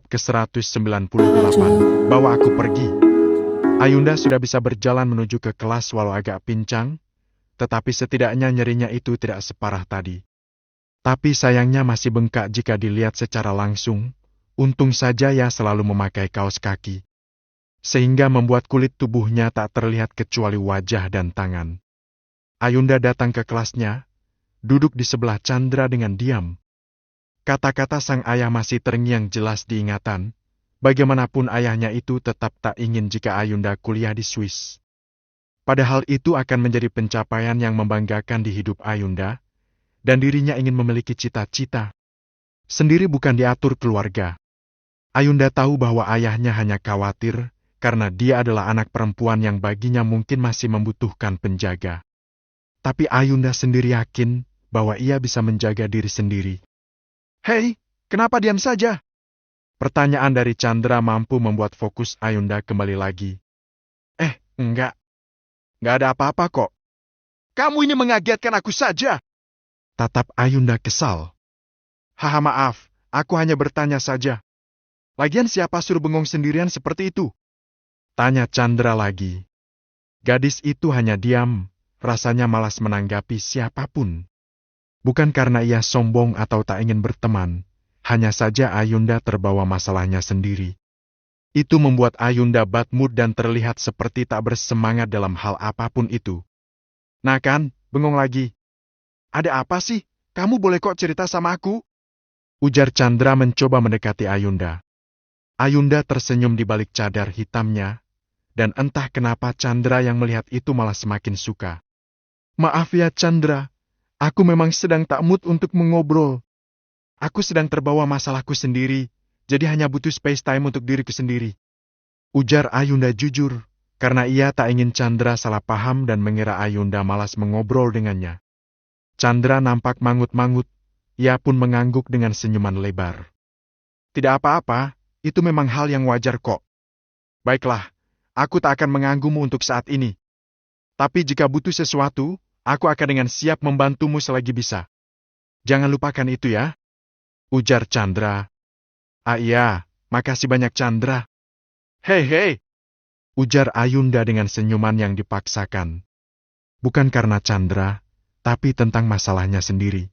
ke-198, bawa aku pergi. Ayunda sudah bisa berjalan menuju ke kelas walau agak pincang, tetapi setidaknya nyerinya itu tidak separah tadi. Tapi sayangnya masih bengkak jika dilihat secara langsung. Untung saja ia selalu memakai kaos kaki, sehingga membuat kulit tubuhnya tak terlihat kecuali wajah dan tangan. Ayunda datang ke kelasnya, duduk di sebelah Chandra dengan diam. Kata-kata sang ayah masih terngiang jelas diingatan. Bagaimanapun ayahnya itu tetap tak ingin jika Ayunda kuliah di Swiss. Padahal itu akan menjadi pencapaian yang membanggakan di hidup Ayunda, dan dirinya ingin memiliki cita-cita sendiri bukan diatur keluarga. Ayunda tahu bahwa ayahnya hanya khawatir karena dia adalah anak perempuan yang baginya mungkin masih membutuhkan penjaga. Tapi Ayunda sendiri yakin bahwa ia bisa menjaga diri sendiri. "Hei, kenapa diam saja?" Pertanyaan dari Chandra mampu membuat fokus Ayunda kembali lagi. Enggak ada apa-apa kok." "Kamu ini mengagetkan aku saja," tatap Ayunda kesal. "Haha, maaf, aku hanya bertanya saja. Lagian siapa suruh bengong sendirian seperti itu?" Tanya Chandra lagi. Gadis itu hanya diam, rasanya malas menanggapi siapapun. Bukan karena ia sombong atau tak ingin berteman, hanya saja Ayunda terbawa masalahnya sendiri. Itu membuat Ayunda bad mood dan terlihat seperti tak bersemangat dalam hal apapun itu. "Nah kan, bengong lagi. Ada apa sih? Kamu boleh kok cerita sama aku?" Ujar Chandra mencoba mendekati Ayunda. Ayunda tersenyum di balik cadar hitamnya, dan entah kenapa Chandra yang melihat itu malah semakin suka. "Maaf ya Chandra, aku memang sedang tak mood untuk mengobrol. Aku sedang terbawa masalahku sendiri, jadi hanya butuh space time untuk diriku sendiri." Ujar Ayunda jujur, karena ia tak ingin Chandra salah paham dan mengira Ayunda malas mengobrol dengannya. Chandra nampak mangut-mangut, ia pun mengangguk dengan senyuman lebar. "Tidak apa-apa, itu memang hal yang wajar kok. Baiklah, aku tak akan mengganggumu untuk saat ini. Tapi jika butuh sesuatu, aku akan dengan siap membantumu selagi bisa. Jangan lupakan itu ya." Ujar Chandra. "Ah iya, makasih banyak Chandra." Hei, ujar Ayunda dengan senyuman yang dipaksakan. Bukan karena Chandra, tapi tentang masalahnya sendiri.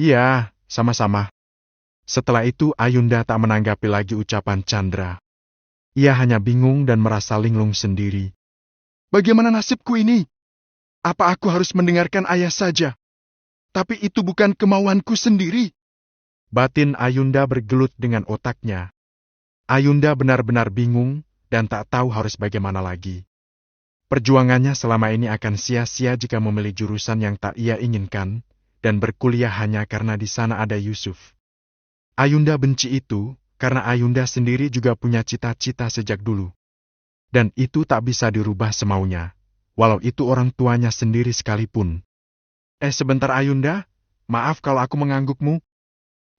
"Iya, sama-sama." Setelah itu Ayunda tak menanggapi lagi ucapan Chandra. Ia hanya bingung dan merasa linglung sendiri. "Bagaimana nasibku ini? Apa aku harus mendengarkan ayah saja? Tapi itu bukan kemauanku sendiri." Batin Ayunda bergelut dengan otaknya. Ayunda benar-benar bingung dan tak tahu harus bagaimana lagi. Perjuangannya selama ini akan sia-sia jika memilih jurusan yang tak ia inginkan dan berkuliah hanya karena di sana ada Yusuf. Ayunda benci itu karena Ayunda sendiri juga punya cita-cita sejak dulu. Dan itu tak bisa dirubah semaunya, walau itu orang tuanya sendiri sekalipun. Sebentar Ayunda, maaf kalau aku menganggukmu.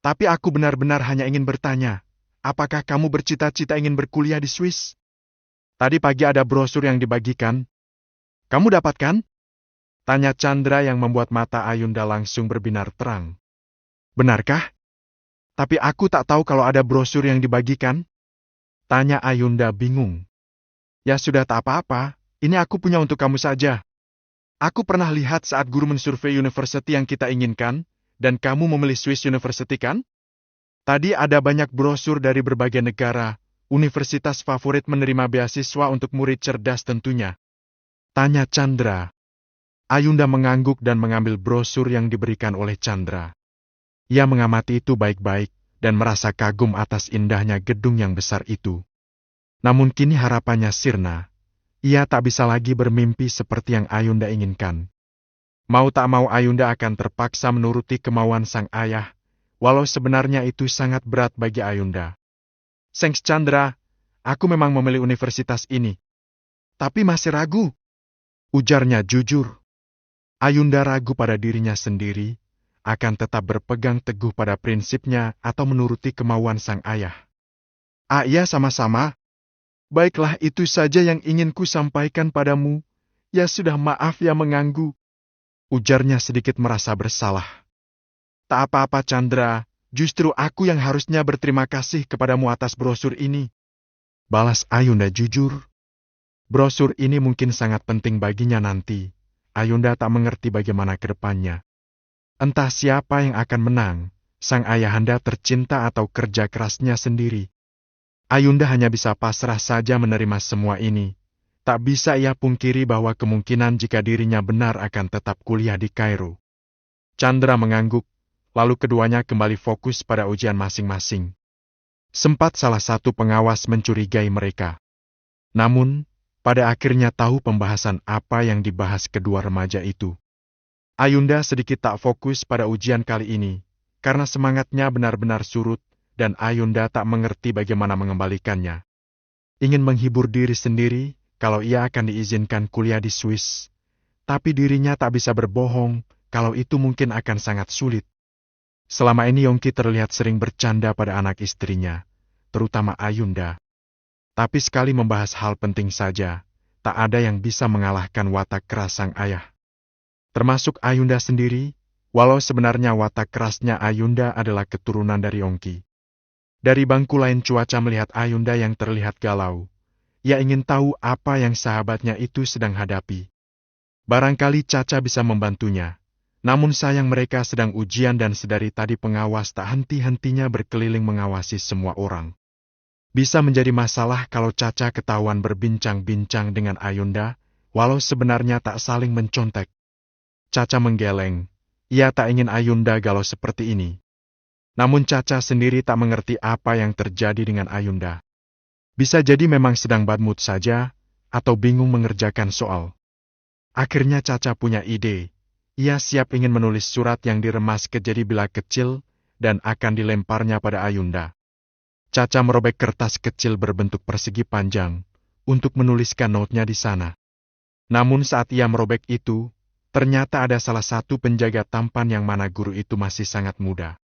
Tapi aku benar-benar hanya ingin bertanya, apakah kamu bercita-cita ingin berkuliah di Swiss? Tadi pagi ada brosur yang dibagikan. Kamu dapatkan? Tanya Chandra yang membuat mata Ayunda langsung berbinar terang. Benarkah? Tapi aku tak tahu kalau ada brosur yang dibagikan. Tanya Ayunda bingung. Ya sudah tak apa-apa, ini aku punya untuk kamu saja. Aku pernah lihat saat guru mensurvei university yang kita inginkan, dan kamu memilih Swiss University kan? Tadi ada banyak brosur dari berbagai negara, universitas favorit menerima beasiswa untuk murid cerdas tentunya. Tanya Chandra. Ayunda mengangguk dan mengambil brosur yang diberikan oleh Chandra. Ia mengamati itu baik-baik dan merasa kagum atas indahnya gedung yang besar itu. Namun kini harapannya sirna. Ia tak bisa lagi bermimpi seperti yang Ayunda inginkan. Mau tak mau Ayunda akan terpaksa menuruti kemauan sang ayah, walau sebenarnya itu sangat berat bagi Ayunda. Thanks Chandra, aku memang memilih universitas ini. Tapi masih ragu. Ujarnya jujur. Ayunda ragu pada dirinya sendiri, akan tetap berpegang teguh pada prinsipnya atau menuruti kemauan sang ayah. Ah iya sama-sama. Baiklah itu saja yang ingin ku sampaikan padamu. Ya sudah maaf ya mengganggu. Ujarnya sedikit merasa bersalah. Tak apa-apa Chandra, Justru aku yang harusnya berterima kasih kepadamu atas brosur ini. Balas Ayunda jujur. Brosur ini mungkin sangat penting baginya nanti. Ayunda tak mengerti bagaimana ke depannya. Entah siapa yang akan menang, sang ayahanda tercinta atau kerja kerasnya sendiri. Ayunda hanya bisa pasrah saja menerima semua ini. Tak bisa ia pungkiri bahwa kemungkinan jika dirinya benar akan tetap kuliah di Kairo. Chandra mengangguk, lalu keduanya kembali fokus pada ujian masing-masing. Sempat salah satu pengawas mencurigai mereka. Namun, pada akhirnya tahu pembahasan apa yang dibahas kedua remaja itu. Ayunda sedikit tak fokus pada ujian kali ini, karena semangatnya benar-benar surut, dan Ayunda tak mengerti bagaimana mengembalikannya. Ingin menghibur diri sendiri, kalau ia akan diizinkan kuliah di Swiss. Tapi dirinya tak bisa berbohong, kalau itu mungkin akan sangat sulit. Selama ini Yongki terlihat sering bercanda pada anak istrinya, terutama Ayunda. Tapi sekali membahas hal penting saja, tak ada yang bisa mengalahkan watak keras sang ayah. Termasuk Ayunda sendiri, walau sebenarnya watak kerasnya Ayunda adalah keturunan dari Yongki. Dari bangku lain Cuaca melihat Ayunda yang terlihat galau. Ia ingin tahu apa yang sahabatnya itu sedang hadapi. Barangkali Caca bisa membantunya. Namun sayang mereka sedang ujian dan sedari tadi pengawas tak henti-hentinya berkeliling mengawasi semua orang. Bisa menjadi masalah kalau Caca ketahuan berbincang-bincang dengan Ayunda, walau sebenarnya tak saling mencontek. Caca menggeleng. Ia tak ingin Ayunda galau seperti ini. Namun Caca sendiri tak mengerti apa yang terjadi dengan Ayunda. Bisa jadi memang sedang bad mood saja, atau bingung mengerjakan soal. Akhirnya Caca punya ide. Ia siap ingin menulis surat yang diremas jadi bila kecil, dan akan dilemparnya pada Ayunda. Caca merobek kertas kecil berbentuk persegi panjang, untuk menuliskan notenya di sana. Namun saat ia merobek itu, ternyata ada salah satu penjaga tampan yang mana guru itu masih sangat muda.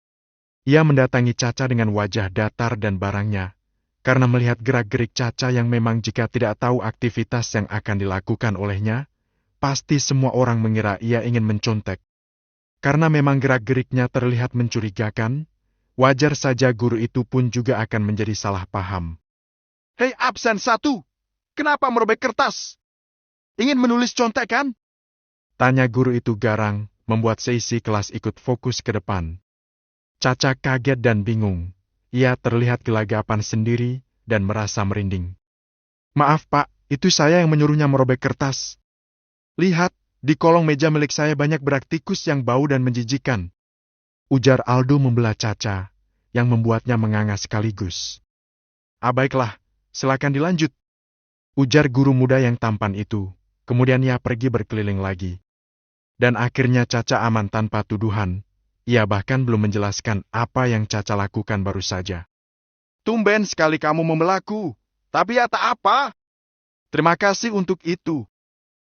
Ia mendatangi Caca dengan wajah datar dan barangnya, karena melihat gerak-gerik Caca yang memang jika tidak tahu aktivitas yang akan dilakukan olehnya, pasti semua orang mengira ia ingin mencontek. Karena memang gerak-geriknya terlihat mencurigakan, wajar saja guru itu pun juga akan menjadi salah paham. "Hei absen 1, kenapa merobek kertas? Ingin menulis contekan?" Tanya guru itu garang, membuat seisi kelas ikut fokus ke depan. Caca kaget dan bingung. Ia terlihat gelagapan sendiri dan merasa merinding. "Maaf Pak, itu saya yang menyuruhnya merobek kertas. Lihat, di kolong meja milik saya banyak berak tikus yang bau dan menjijikan." Ujar Aldo membelah Caca, yang membuatnya menganga sekaligus. Baiklah, silakan dilanjut." Ujar guru muda yang tampan itu, kemudian ia pergi berkeliling lagi. Dan akhirnya Caca aman tanpa tuduhan. Ia bahkan belum menjelaskan apa yang Caca lakukan baru saja. "Tumben sekali kamu membelaku, tapi ya tak apa. Terima kasih untuk itu."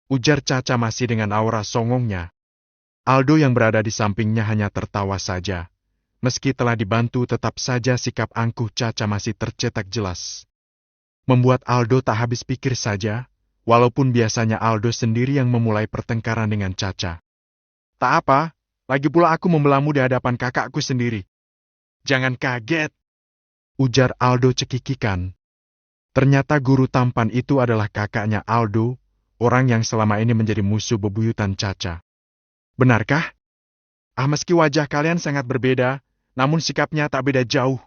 Ujar Caca masih dengan aura songongnya. Aldo yang berada di sampingnya hanya tertawa saja. Meski telah dibantu tetap saja sikap angkuh Caca masih tercetak jelas. Membuat Aldo tak habis pikir saja, walaupun biasanya Aldo sendiri yang memulai pertengkaran dengan Caca. "Tak apa. Lagi pula aku membelamu di hadapan kakakku sendiri. Jangan kaget," ujar Aldo cekikikan. Ternyata guru tampan itu adalah kakaknya Aldo, orang yang selama ini menjadi musuh bebuyutan Caca. "Benarkah? Meski wajah kalian sangat berbeda, namun sikapnya tak beda jauh.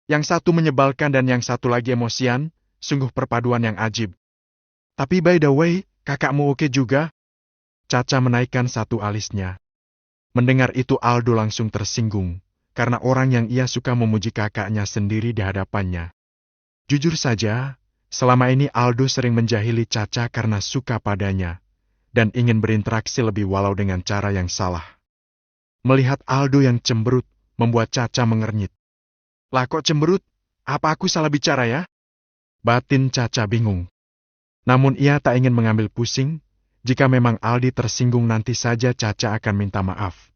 Yang satu menyebalkan dan yang satu lagi emosian, sungguh perpaduan yang ajib. Tapi by the way, kakakmu oke juga?" Caca menaikkan satu alisnya. Mendengar itu Aldo langsung tersinggung, karena orang yang ia suka memuji kakaknya sendiri di hadapannya. Jujur saja, selama ini Aldo sering menjahili Caca karena suka padanya, dan ingin berinteraksi lebih walau dengan cara yang salah. Melihat Aldo yang cemberut, membuat Caca mengernyit. "Lah kok cemberut? Apa aku salah bicara ya?" Batin Caca bingung. Namun ia tak ingin mengambil pusing. Jika memang Aldi tersinggung nanti saja Caca akan minta maaf.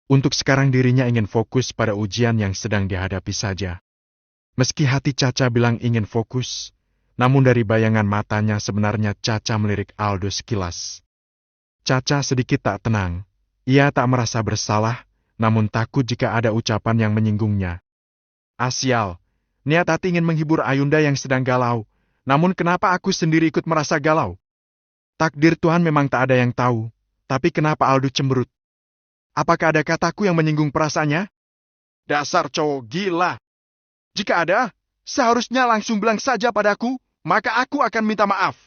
Untuk sekarang dirinya ingin fokus pada ujian yang sedang dihadapi saja. Meski hati Caca bilang ingin fokus, namun dari bayangan matanya sebenarnya Caca melirik Aldo sekilas. Caca sedikit tak tenang. Ia tak merasa bersalah, namun takut jika ada ucapan yang menyinggungnya. Sial, niat hati ingin menghibur Ayunda yang sedang galau, namun kenapa aku sendiri ikut merasa galau? Takdir Tuhan memang tak ada yang tahu, tapi kenapa Aldo cemberut? Apakah ada kataku yang menyinggung perasaannya? Dasar cowok gila! Jika ada, seharusnya langsung bilang saja padaku, maka aku akan minta maaf.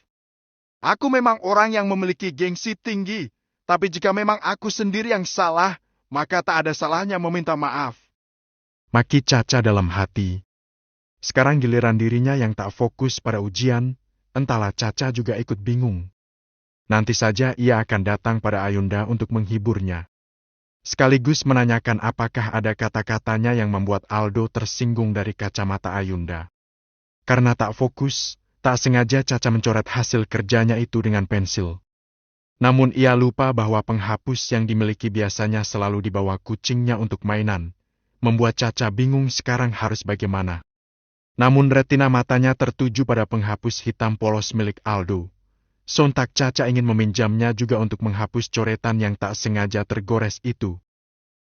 Aku memang orang yang memiliki gengsi tinggi, tapi jika memang aku sendiri yang salah, maka tak ada salahnya meminta maaf. Maki Caca dalam hati. Sekarang giliran dirinya yang tak fokus pada ujian, entahlah Caca juga ikut bingung. Nanti saja ia akan datang pada Ayunda untuk menghiburnya. Sekaligus menanyakan apakah ada kata-katanya yang membuat Aldo tersinggung dari kacamata Ayunda. Karena tak fokus, tak sengaja Caca mencoret hasil kerjanya itu dengan pensil. Namun ia lupa bahwa penghapus yang dimiliki biasanya selalu dibawa kucingnya untuk mainan, membuat Caca bingung sekarang harus bagaimana. Namun retina matanya tertuju pada penghapus hitam polos milik Aldo. Sontak Caca ingin meminjamnya juga untuk menghapus coretan yang tak sengaja tergores itu.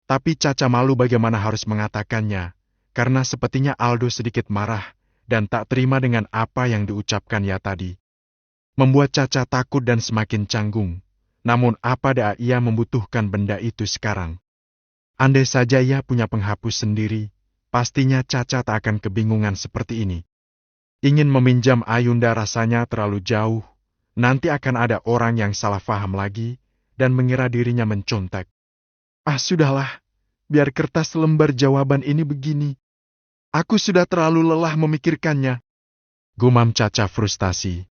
Tapi Caca malu bagaimana harus mengatakannya, karena sepertinya Aldo sedikit marah dan tak terima dengan apa yang diucapkan ia tadi. Membuat Caca takut dan semakin canggung. Namun apa daya ia membutuhkan benda itu sekarang? Andai saja ia punya penghapus sendiri, pastinya Caca tak akan kebingungan seperti ini. Ingin meminjam Ayunda rasanya terlalu jauh. Nanti akan ada orang yang salah paham lagi dan mengira dirinya mencontek. Sudahlah, biar kertas lembar jawaban ini begini. Aku sudah terlalu lelah memikirkannya. Gumam Caca frustasi.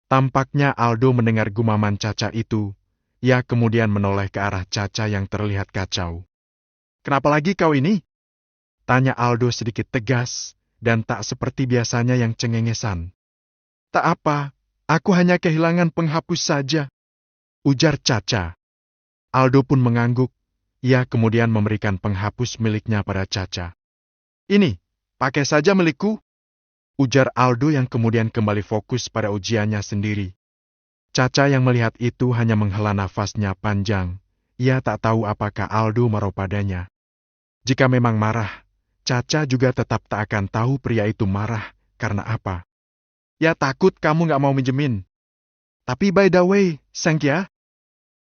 Tampaknya Aldo mendengar gumaman Caca itu. Ia kemudian menoleh ke arah Caca yang terlihat kacau. Kenapa lagi kau ini? Tanya Aldo sedikit tegas dan tak seperti biasanya yang cengengesan. Tak apa. Aku hanya kehilangan penghapus saja, ujar Caca. Aldo pun mengangguk. Ia kemudian memberikan penghapus miliknya pada Caca. Ini, pakai saja milikku, ujar Aldo yang kemudian kembali fokus pada ujiannya sendiri. Caca yang melihat itu hanya menghela nafasnya panjang. Ia tak tahu apakah Aldo marah padanya. Jika memang marah, Caca juga tetap tak akan tahu pria itu marah karena apa. Ya takut kamu gak mau minjemin. Tapi by the way, thank ya.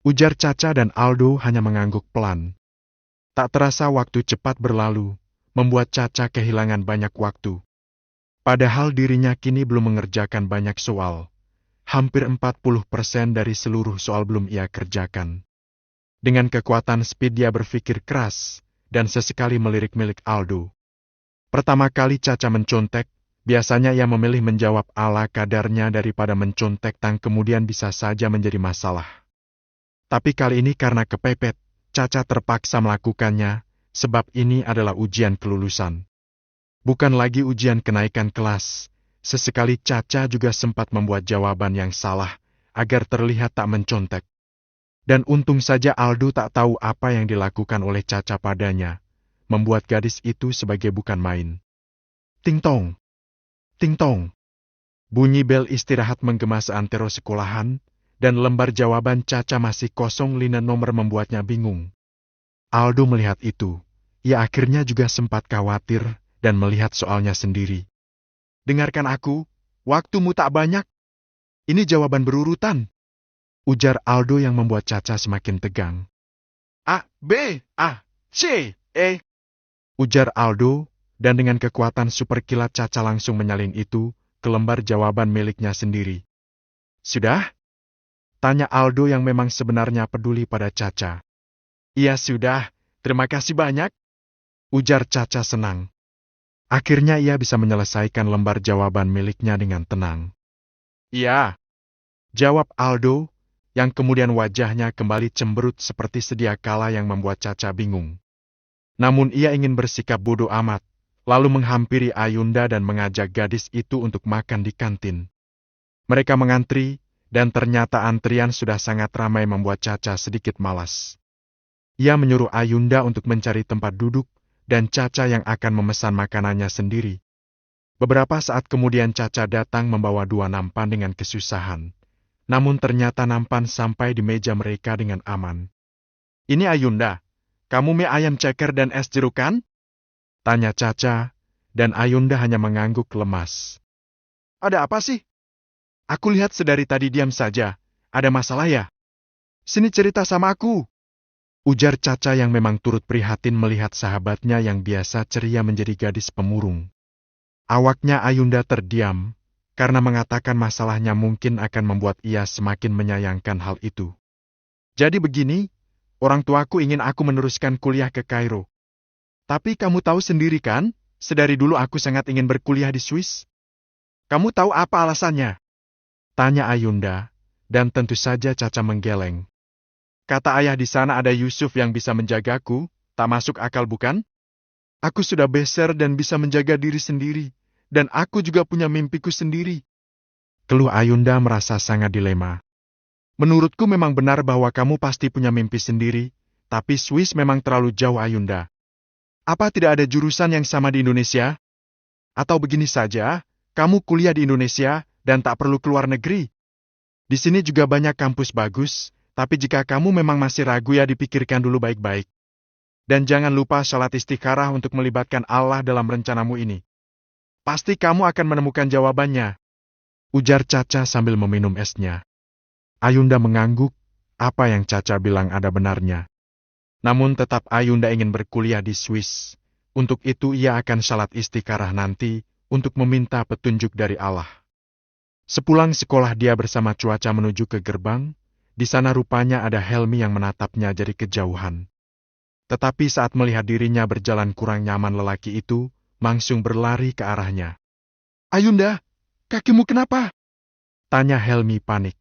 Ujar Caca dan Aldo hanya mengangguk pelan. Tak terasa waktu cepat berlalu, membuat Caca kehilangan banyak waktu. Padahal dirinya kini belum mengerjakan banyak soal. Hampir 40% dari seluruh soal belum ia kerjakan. Dengan kekuatan speed dia berpikir keras, dan sesekali melirik-milik Aldo. Pertama kali Caca mencontek, biasanya ia memilih menjawab ala kadarnya daripada mencontek yang kemudian bisa saja menjadi masalah. Tapi kali ini karena kepepet, Caca terpaksa melakukannya, sebab ini adalah ujian kelulusan. Bukan lagi ujian kenaikan kelas, sesekali Caca juga sempat membuat jawaban yang salah, agar terlihat tak mencontek. Dan untung saja Aldo tak tahu apa yang dilakukan oleh Caca padanya, membuat gadis itu sebagai bukan main. Ting-tong. Ting-tong. Bunyi bel istirahat menggema seantero sekolahan, dan lembar jawaban Caca masih kosong. Lina nomor membuatnya bingung. Aldo melihat itu. Ia akhirnya juga sempat khawatir dan melihat soalnya sendiri. Dengarkan aku, waktumu tak banyak. Ini jawaban berurutan. Ujar Aldo yang membuat Caca semakin tegang. A, B, A, C, E. Ujar Aldo. Dan dengan kekuatan super kilat Caca langsung menyalin itu ke lembar jawaban miliknya sendiri. Sudah? Tanya Aldo yang memang sebenarnya peduli pada Caca. Iya sudah, terima kasih banyak. Ujar Caca senang. Akhirnya ia bisa menyelesaikan lembar jawaban miliknya dengan tenang. Iya. Jawab Aldo, yang kemudian wajahnya kembali cemberut seperti sedia kala yang membuat Caca bingung. Namun ia ingin bersikap bodoh amat. Lalu menghampiri Ayunda dan mengajak gadis itu untuk makan di kantin. Mereka mengantri, dan ternyata antrian sudah sangat ramai membuat Caca sedikit malas. Ia menyuruh Ayunda untuk mencari tempat duduk, dan Caca yang akan memesan makanannya sendiri. Beberapa saat kemudian Caca datang membawa 2 nampan dengan kesusahan. Namun ternyata nampan sampai di meja mereka dengan aman. Ini Ayunda, Kamu mie ayam ceker dan es jeruk kan? Tanya Caca, dan Ayunda hanya mengangguk lemas. Ada apa sih? Aku lihat sedari tadi diam saja. Ada masalah ya? Sini cerita sama aku. Ujar Caca yang memang turut prihatin melihat sahabatnya yang biasa ceria menjadi gadis pemurung. Awaknya Ayunda terdiam, karena mengatakan masalahnya mungkin akan membuat ia semakin menyayangkan hal itu. Jadi begini, orang tuaku ingin aku meneruskan kuliah ke Kairo. Tapi kamu tahu sendiri kan, sedari dulu aku sangat ingin berkuliah di Swiss. Kamu tahu apa alasannya? Tanya Ayunda, dan tentu saja Caca menggeleng. Kata ayah di sana ada Yusuf yang bisa menjagaku, tak masuk akal bukan? Aku sudah besar dan bisa menjaga diri sendiri. Dan aku juga punya mimpiku sendiri. Keluh Ayunda merasa sangat dilema. Menurutku memang benar bahwa kamu pasti punya mimpi sendiri, tapi Swiss memang terlalu jauh Ayunda. Apa tidak ada jurusan yang sama di Indonesia? Atau begini saja, kamu kuliah di Indonesia dan tak perlu keluar negeri. Di sini juga banyak kampus bagus, tapi jika kamu memang masih ragu ya dipikirkan dulu baik-baik. Dan jangan lupa salat istikharah untuk melibatkan Allah dalam rencanamu ini. Pasti kamu akan menemukan jawabannya. Ujar Caca sambil meminum esnya. Ayunda mengangguk, apa yang Caca bilang ada benarnya. Namun tetap Ayunda ingin berkuliah di Swiss. Untuk itu ia akan salat istikharah nanti, untuk meminta petunjuk dari Allah. Sepulang sekolah dia bersama Cuaca menuju ke gerbang, di sana rupanya ada Helmi yang menatapnya dari kejauhan. Tetapi saat melihat dirinya berjalan kurang nyaman lelaki itu, langsung berlari ke arahnya. Ayunda, kakimu kenapa? Tanya Helmi panik.